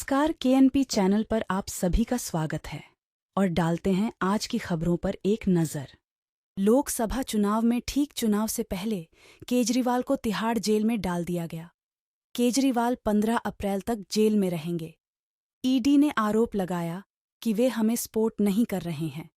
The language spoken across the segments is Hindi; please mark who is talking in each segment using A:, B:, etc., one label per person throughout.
A: नमस्कार, केएनपी चैनल पर आप सभी का स्वागत है और डालते हैं आज की खबरों पर एक नज़र। लोकसभा चुनाव में ठीक चुनाव से पहले केजरीवाल को तिहाड़ जेल में डाल दिया गया। केजरीवाल 15 अप्रैल तक जेल में रहेंगे। ईडी ने आरोप लगाया कि वे हमें सपोर्ट नहीं कर रहे हैं।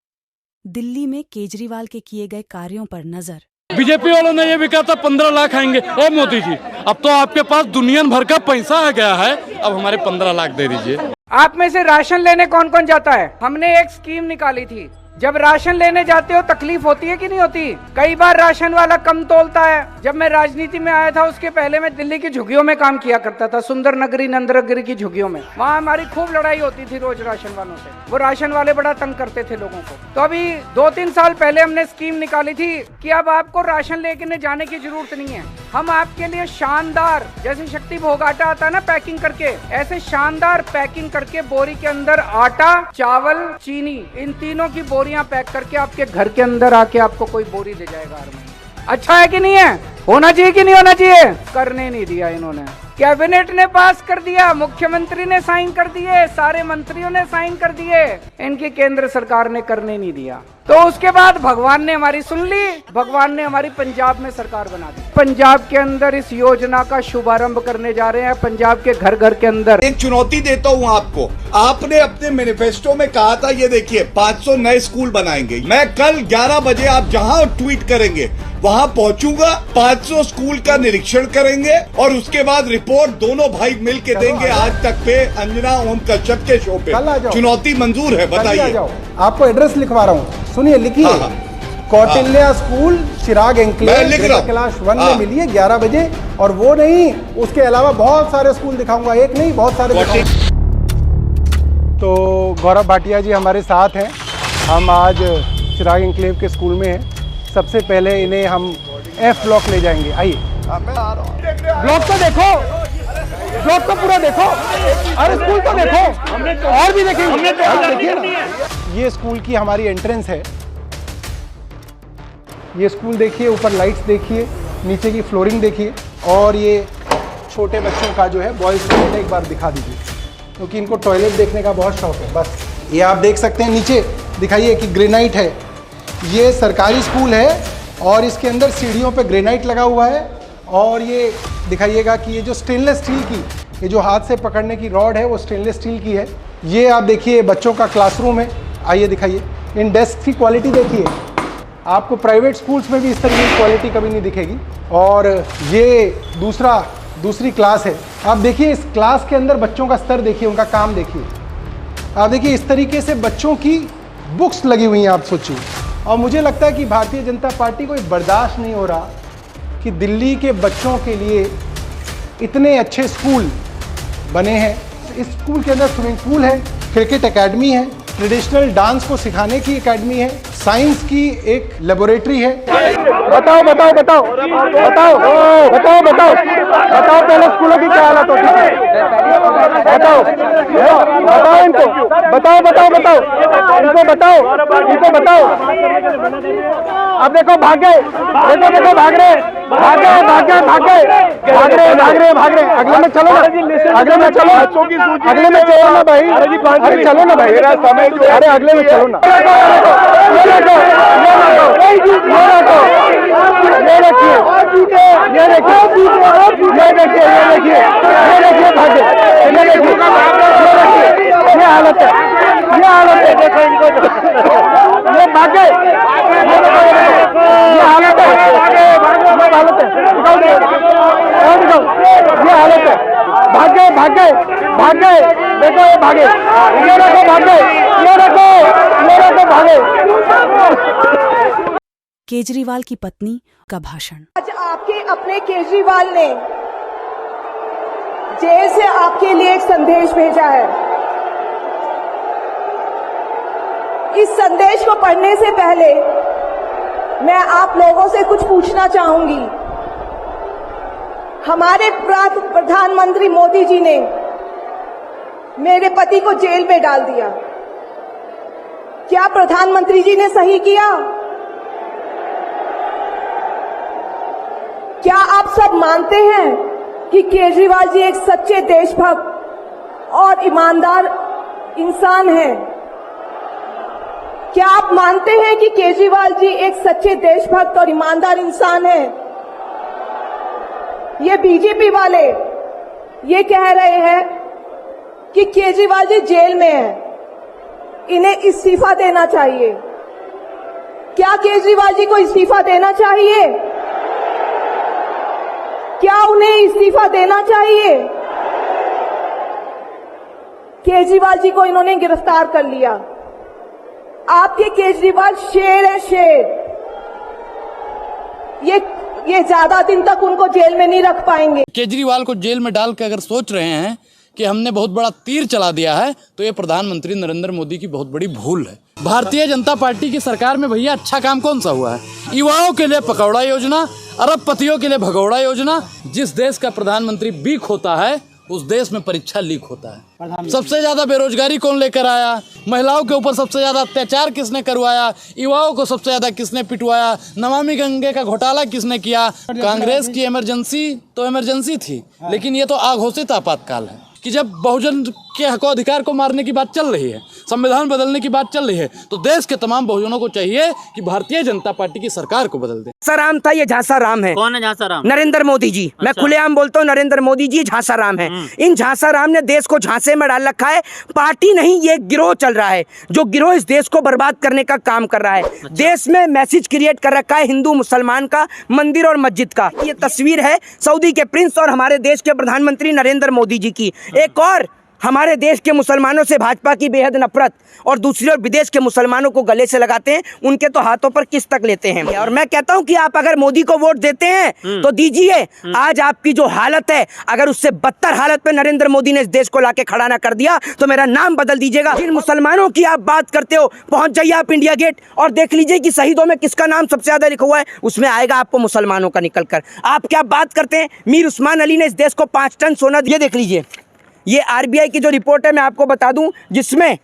A: दिल्ली में केजरीवाल के किए गए कार्यों पर नजर।
B: बीजेपी वालों ने ये भी कहा था 15 लाख आएंगे। ओ मोदी जी, अब तो आपके पास दुनिया भर का पैसा आ गया है, अब हमारे 15 लाख दे दीजिए।
C: आप में से राशन लेने कौन कौन जाता है? हमने एक स्कीम निकाली थी। जब राशन लेने जाते हो तकलीफ होती है कि नहीं होती? कई बार राशन वाला कम तोलता है। जब मैं राजनीति में आया था उसके पहले मैं दिल्ली की झुग्गियों में काम किया करता था, सुंदर नगरी नंदनगिरी की झुग्गियों में। वहाँ हमारी खूब लड़ाई होती थी रोज राशन वालों से। वो राशन वाले बड़ा तंग करते थे लोगों को। तो अभी 2-3 साल पहले हमने स्कीम निकाली थी कि अब आपको राशन लेके जाने की जरूरत नहीं है। हम आपके लिए शानदार, जैसे शक्ति भोग आटा आता है ना पैकिंग करके, ऐसे शानदार पैकिंग करके बोरी के अंदर आटा, चावल, चीनी, इन तीनों की बोरियां पैक करके आपके घर के अंदर आके आपको कोई बोरी दे जाएगा हर महीने। अच्छा है कि नहीं है? होना चाहिए कि नहीं होना चाहिए? करने नहीं दिया इन्होंने। कैबिनेट ने पास कर दिया, मुख्यमंत्री ने साइन कर दिए, सारे मंत्रियों ने साइन कर दिए, इनकी केंद्र सरकार ने करने नहीं दिया। तो उसके बाद भगवान ने हमारी सुन ली, भगवान ने हमारी पंजाब में सरकार बना दी। पंजाब के अंदर इस योजना का शुभारंभ करने जा रहे हैं। पंजाब के घर घर के अंदर
D: एक चुनौती देता हूं आपको। आपने अपने मैनिफेस्टो में कहा था, ये देखिए 500 नए स्कूल बनाएंगे। मैं कल 11 बजे आप जहां ट्वीट करेंगे वहां पहुंचूंगा, 500 स्कूल का निरीक्षण करेंगे और उसके बाद रिपोर्ट दोनों भाई मिल के देंगे आज तक पे, अंजना ओम कश्यप के शो पे। चुनौती मंजूर है, बताइए।
E: आपको एड्रेस लिखवा रहा हूँ, सुनिए, लिखिए। कौटिल्य स्कूल, चिराग एंक्लेव, क्लास 1 में मिलिए 11 बजे। और वो नहीं, उसके अलावा बहुत सारे स्कूल दिखाऊंगा, एक नहीं बहुत सारे दिखाऊंगा। तो गौरव भाटिया जी हमारे साथ हैं। हम आज चिराग एंक्लेव के स्कूल में हैं। सबसे पहले इन्हें हम F ब्लॉक ले जाएंगे। आइए, ब्लॉक तो देखो, ब्लॉक तो पूरा देखो, अरे स्कूल तो देखो, और भी देखेंगे। देखिए ना, ये स्कूल की हमारी एंट्रेंस है। ये स्कूल देखिए, ऊपर लाइट्स देखिए, नीचे की फ्लोरिंग देखिए, और ये छोटे बच्चों का जो है बॉयज टॉयलेट एक बार दिखा दीजिए, क्योंकि इनको टॉयलेट देखने का बहुत शौक है। बस ये आप देख सकते हैं, नीचे दिखाइए कि ग्रेनाइट है। ये सरकारी स्कूल है और इसके अंदर सीढ़ियों पे ग्रेनाइट लगा हुआ है। और ये दिखाइएगा कि ये जो स्टेनलेस स्टील की, ये जो हाथ से पकड़ने की रॉड है वो स्टेनलेस स्टील की है। ये आप देखिए बच्चों का क्लासरूम है। आइए दिखाइए, इन डेस्क की क्वालिटी देखिए, आपको प्राइवेट स्कूल्स में भी इस तरह की क्वालिटी कभी नहीं दिखेगी। और ये दूसरी क्लास है। आप देखिए इस क्लास के अंदर बच्चों का स्तर देखिए, उनका काम देखिए। आप देखिए इस तरीके से बच्चों की बुक्स लगी हुई हैं, आप सोचिए। और मुझे लगता है कि भारतीय जनता पार्टी को ये बर्दाश्त नहीं हो रहा कि दिल्ली के बच्चों के लिए इतने अच्छे स्कूल बने हैं। इस स्कूल के अंदर स्विमिंग पूल है, क्रिकेट एकेडमी है, ट्रेडिशनल डांस को सिखाने की एकेडमी है, साइंस की एक लेबोरेटरी है। बताओ बताओ बताओ बताओ बताओ बताओ बताओ पहले स्कूलों की क्या हालत होती है? बताओ बताओ इनको, बताओ बताओ बताओ इनको, बताओ इनको, बताओ। अब देखो भाग गए, देखो देखो भाग रहे, भाग गए भाग गए भाग गए भाग रहे भाग रहे भाग रहे। अगले में चलो ना, अगले में चलो, अगले में चलो ना भाई, अरे चलो ना भाई, अरे अगले में चलो ना। ये देखिए, ये देखिए, ये भागे, ये देखिए, ये हालत है, ये हालत है, देखो इनको, ये भागे, ये हालत है, ये हालत है, ये हालत है, भागे भागे भागे, देखो ये भागे, ये देखो भागे, ये देखो, ये देखो भागे।
A: केजरीवाल की पत्नी का भाषण।
F: आज आपके अपने केजरीवाल ने जेल से आपके लिए एक संदेश भेजा है। इस संदेश को पढ़ने से पहले मैं आप लोगों से कुछ पूछना चाहूंगी। हमारे प्रधानमंत्री मोदी जी ने मेरे पति को जेल में डाल दिया। क्या प्रधानमंत्री जी ने सही किया? क्या आप सब मानते हैं कि केजरीवाल जी एक सच्चे देशभक्त और ईमानदार इंसान हैं। क्या आप मानते हैं कि केजरीवाल जी एक सच्चे देशभक्त और ईमानदार इंसान हैं? ये बीजेपी वाले ये कह रहे हैं कि केजरीवाल जी जेल में हैं, इन्हें इस्तीफा देना चाहिए। क्या केजरीवाल जी को इस्तीफा देना चाहिए? क्या उन्हें इस्तीफा देना चाहिए? केजरीवाल जी को इन्होंने गिरफ्तार कर लिया। आपके केजरीवाल शेर है, शेर। ये ज्यादा दिन तक उनको जेल में नहीं रख पाएंगे।
B: केजरीवाल को जेल में डाल के अगर सोच रहे हैं कि हमने बहुत बड़ा तीर चला दिया है, तो ये प्रधानमंत्री नरेंद्र मोदी की बहुत बड़ी भूल है। भारतीय जनता पार्टी की सरकार में भैया अच्छा काम कौन सा हुआ है? युवाओं के लिए पकौड़ा योजना, अरबपतियों के लिए भगौड़ा योजना। जिस देश का प्रधानमंत्री वीक होता है उस देश में परीक्षा लीक होता है। सबसे ज्यादा बेरोजगारी कौन लेकर आया? महिलाओं के ऊपर सबसे ज्यादा अत्याचार किसने करवाया? युवाओं को सबसे ज्यादा किसने पिटवाया? नमामि गंगे का घोटाला किसने किया? कांग्रेस की इमरजेंसी तो इमरजेंसी थी, लेकिन ये तो अघोषित आपातकाल है कि जब बहुजन के हक अधिकार को मारने की बात चल रही है, संविधान बदलने की बात चल रही है, तो देश के तमाम बहुजनों को चाहिए कि भारतीय जनता पार्टी की सरकार को बदल दे।
C: झांसा राम था, ये झांसा राम है।
G: कौन है झांसा राम?
C: नरेंद्र मोदी जी। मैं खुलेआम बोलता हूँ, नरेंद्र मोदी जी झांसा राम है। इन झांसा राम ने देश को झांसे में डाल रखा है। पार्टी नहीं, ये गिरोह चल रहा है, जो गिरोह इस देश को बर्बाद करने का काम कर रहा है। देश में मैसेज क्रिएट कर रखा है हिंदू मुसलमान का, मंदिर और मस्जिद का। ये तस्वीर है सऊदी के प्रिंस और हमारे देश के प्रधानमंत्री नरेंद्र मोदी जी की। एक और हमारे देश के मुसलमानों से भाजपा की बेहद नफरत, और दूसरी ओर विदेश के मुसलमानों को गले से लगाते हैं, उनके तो हाथों पर किस तक लेते हैं। और मैं कहता हूं कि आप अगर मोदी को वोट देते हैं तो दीजिए। आज आपकी जो हालत है, अगर उससे बदतर हालत पे नरेंद्र मोदी ने इस देश को लाके खड़ा ना कर दिया तो मेरा नाम बदल दीजिएगा। जिन मुसलमानों की आप बात करते हो, पहुंच जाइए आप इंडिया गेट और देख लीजिए कि शहीदों में किसका नाम सबसे ज्यादा लिखा हुआ है, उसमें आएगा आपको मुसलमानों का निकल कर। आप क्या बात करते हैं? मीर उस्मान अली ने इस देश को 5 टन सोना दिया। देख लीजिए, ये आरबीआई की जो रिपोर्ट है, मैं आपको बता दूं, जिसमें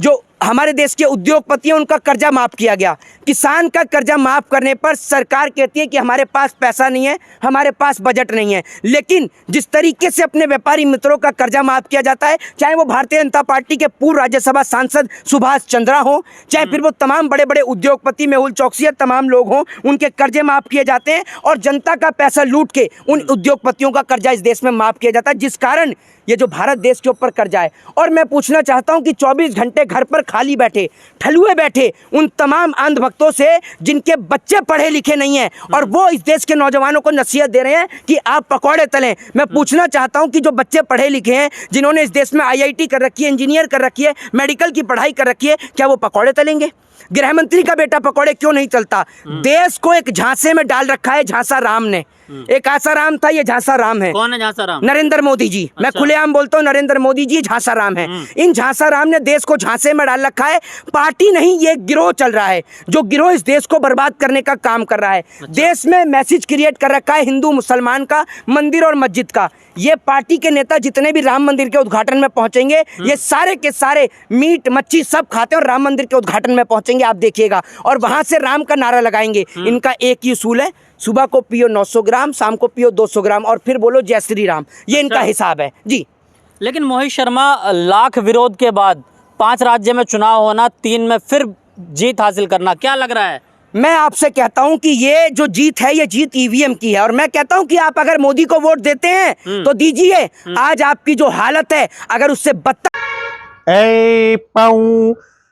C: जो हमारे देश के उद्योगपति हैं उनका कर्जा माफ किया गया। किसान का कर्जा माफ करने पर सरकार कहती है कि हमारे पास पैसा नहीं है, हमारे पास बजट नहीं है। लेकिन जिस तरीके से अपने व्यापारी मित्रों का कर्जा माफ किया जाता है, चाहे वो भारतीय जनता पार्टी के पूर्व राज्यसभा सांसद सुभाष चंद्रा हो, चाहे फिर वो तमाम बड़े बड़े उद्योगपति मेहुल चौकसी, तमाम लोग हों, उनके कर्जे माफ किए जाते हैं और जनता का पैसा लूट के उन उद्योगपतियों का कर्जा इस देश में माफ किया जाता है, जिस कारण ये जो भारत देश के ऊपर कर्जा है। और मैं पूछना चाहता हूं कि 24 घंटे घर पर खाली बैठे, ठलुए बैठे उन तमाम अंधभक्तों से जिनके बच्चे पढ़े लिखे नहीं हैं और वो इस देश के नौजवानों को नसीहत दे रहे हैं कि आप पकौड़े तलें, मैं पूछना चाहता हूं कि जो बच्चे पढ़े लिखे हैं, जिन्होंने इस देश में IIT कर रखी है, इंजीनियर कर रखी है, मेडिकल की पढ़ाई कर रखी है, क्या वो पकौड़े तलेंगे? गृह मंत्री का बेटा पकौड़े क्यों नहीं चलता? देश को एक झांसे में डाल रखा है झांसा राम ने। एक आसा राम था, ये झांसा राम है।
G: कौन है झांसा राम?
C: नरेंद्र मोदी जी। मैं खुलेआम बोलता हूँ, नरेंद्र मोदी जी झांसा राम है। इन झांसा राम ने देश को झांसे में डाल रखा है। पार्टी नहीं, ये गिरोह चल रहा है, जो गिरोह इस देश को बर्बाद करने का काम कर रहा है। देश में मैसेज क्रिएट कर रखा है हिंदू मुसलमान का, मंदिर और मस्जिद का। ये पार्टी के नेता जितने भी राम मंदिर के उद्घाटन में पहुंचेंगे, ये सारे के सारे मीट मच्छी सब खाते हैं और राम मंदिर के उद्घाटन में पहुंचेंगे, आप देखिएगा, और वहां से राम का नारा लगाएंगे। इनका एक ही उसूल है, सुबह को पियो 900 ग्राम, शाम को पियो 200 ग्राम और फिर बोलो जय श्री राम। ये इनका हिसाब है जी।
G: लेकिन मोहित शर्मा, लाख विरोध के बाद 5 राज्य में चुनाव होना, 3 में फिर जीत हासिल करना, क्या लग रहा है?
C: मैं आपसे कहता हूं कि ये जो जीत है, ये जीत ईवीएम की है। और मैं कहता हूं कि आप अगर मोदी को वोट देते हैं तो दीजिए। आज आपकी जो हालत है, अगर उससे बदतर।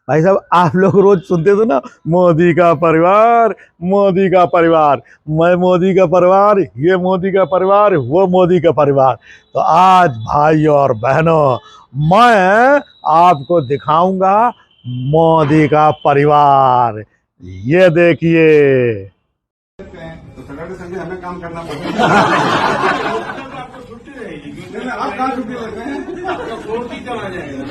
H: भाई साहब, आप लोग रोज सुनते थे ना, मोदी का परिवार, मोदी का परिवार, मैं मोदी का परिवार, ये मोदी का परिवार, वो मोदी का परिवार। तो आज भाई और बहनों, मैं आपको दिखाऊंगा मोदी का परिवार। ये देखिए।
I: तो सैटरडे संडे हमें काम करना पड़ेगा। आपको छुट्टी रहेगी, आप कहाँ छुट्टी लेते हैं? आपका 4G चला जाएगा।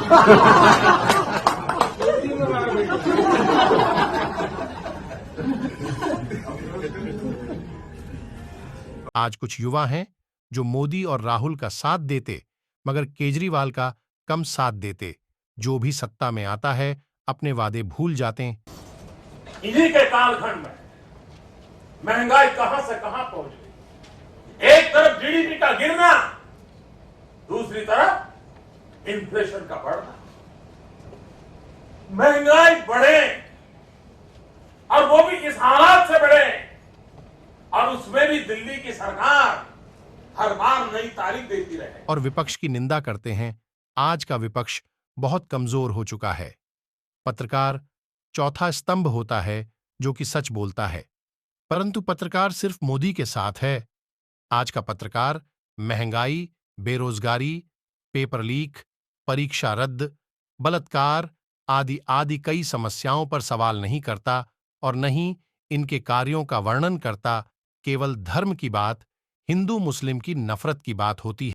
J: आज कुछ युवा हैं जो मोदी और राहुल का साथ देते मगर केजरीवाल का कम साथ देते। जो भी सत्ता में आता है अपने वादे भूल जाते हैं।
K: इन्हीं के कालखंड में महंगाई कहां से कहां पहुंच गई। एक तरफ GDP का गिरना, दूसरी तरफ इन्फ्लेशन का बढ़ना, महंगाई बढ़े और वो भी इस हालात से बढ़े, और उसमें भी दिल्ली की सरकार हर बार नई तारीख देती रहे।
J: और विपक्ष की निंदा करते हैं। आज का विपक्ष बहुत कमजोर हो चुका है। पत्रकार चौथा स्तंभ होता है जो कि सच बोलता है, परंतु पत्रकार सिर्फ मोदी के साथ है। आज का पत्रकार महंगाई, बेरोजगारी, पेपर लीक, परीक्षा रद्द, बलात्कार आदि आदि कई समस्याओं पर सवाल नहीं करता और न ही इनके कार्यों का वर्णन करता। केवल धर्म की बात, हिंदू मुस्लिम की नफरत की बात होती है।